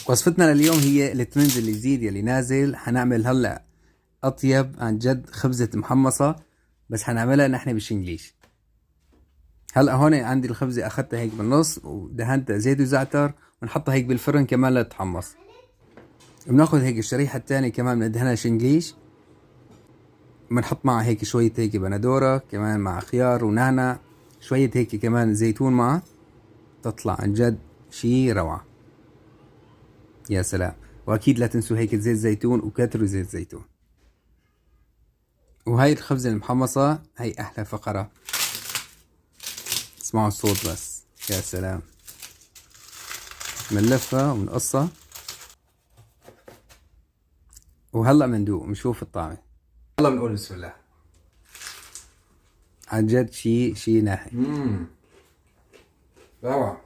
وصفتنا لليوم هي الترند الجديد يلي نازل. حنعمل هلا اطيب عن جد خبزة محمصة، بس حنعملها نحن بالشنجليش. هلا هون عندي الخبزة اخذتها هيك بالنص ودهنتها زيت وزعتر ونحطها هيك بالفرن كمان لتتحمص. بناخذ هيك الشريحة الثانية كمان بندهنها شنجليش، بنحط معها هيك شوية هيك بندورة كمان مع خيار ونعناع، شوية هيك كمان زيتون معها، تطلع عن جد شي روعة. يا سلام. واكيد لا تنسوا هيك زيت زيتون وكتروا زيت زيتون. وهي الخبزة المحمصة هي احلى فقرة، اسمعوا الصوت بس. يا سلام. بنلفها وبنقصها وهلا بندوق بنشوف الطعمة. يلا بنقول بسم الله. عن جد شي ناحي. روعة.